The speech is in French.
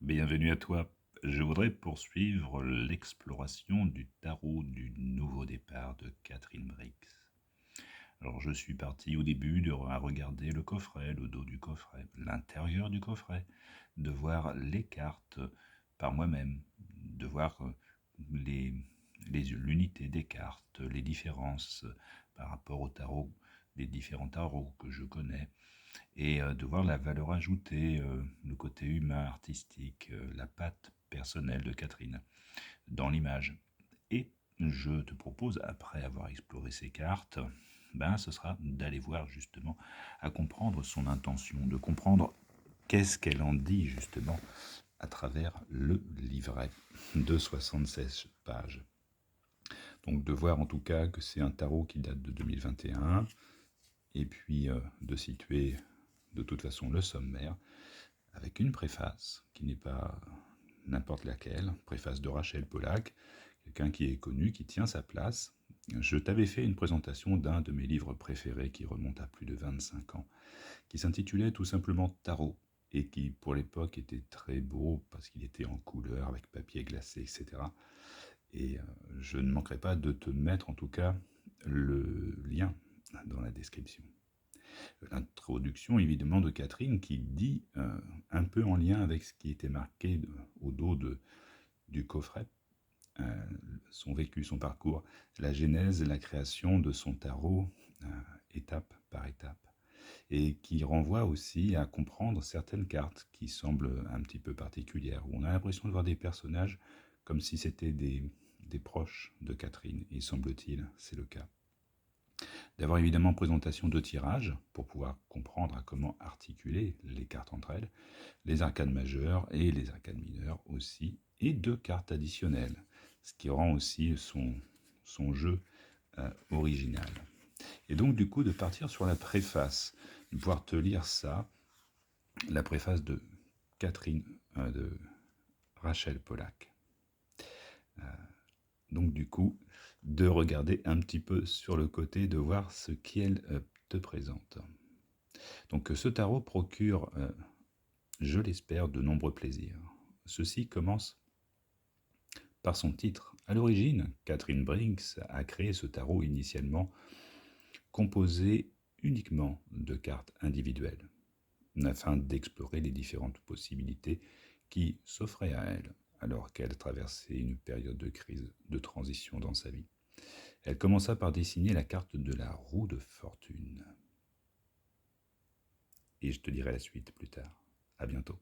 Bienvenue à toi. Je voudrais poursuivre l'exploration du tarot du nouveau départ de Catherine Briggs. Alors je suis parti au début à regarder le coffret, le dos du coffret, l'intérieur du coffret, de voir les cartes par moi-même, de voir les, l'unité des cartes, les différences par rapport au tarot, les différents tarots que je connais, et de voir la valeur ajoutée, le côté humain, artistique, la patte personnelle de Catherine dans l'image. Et je te propose, après avoir exploré ces cartes, ce sera d'aller voir justement, à comprendre son intention, de comprendre qu'est-ce qu'elle en dit justement à travers le livret de 76 pages. Donc de voir en tout cas que c'est un tarot qui date de 2021, et puis de situer de toute façon le sommaire, avec une préface qui n'est pas n'importe laquelle, préface de Rachel Pollack, quelqu'un qui est connu, qui tient sa place. Je t'avais fait une présentation d'un de mes livres préférés qui remonte à plus de 25 ans, qui s'intitulait tout simplement Tarot, et qui pour l'époque était très beau parce qu'il était en couleur, avec papier glacé, etc. Et je ne manquerai pas de te mettre en tout cas le lien dans la description. L'introduction évidemment de Catherine qui dit, un peu en lien avec ce qui était marqué au dos du coffret, son vécu, son parcours, la genèse, la création de son tarot, étape par étape, et qui renvoie aussi à comprendre certaines cartes qui semblent un petit peu particulières, où on a l'impression de voir des personnages comme si c'était des proches de Catherine, et semble-t-il, c'est le cas. D'avoir évidemment présentation de tirages pour pouvoir comprendre à comment articuler les cartes entre elles, les arcanes majeures et les arcanes mineures aussi, et deux cartes additionnelles, ce qui rend aussi son jeu original. Et donc du coup de partir sur la préface, de pouvoir te lire ça, la préface de Catherine, de Rachel Pollack. Donc du coup, de regarder un petit peu sur le côté, de voir ce qu'elle te présente. Donc ce tarot procure, je l'espère, de nombreux plaisirs. Ceci commence par son titre. À l'origine, Catherine Briggs a créé ce tarot initialement composé uniquement de cartes individuelles, afin d'explorer les différentes possibilités qui s'offraient à elle, alors qu'elle traversait une période de crise, de transition dans sa vie. Elle commença par dessiner la carte de la roue de fortune. Et je te dirai la suite plus tard. À bientôt.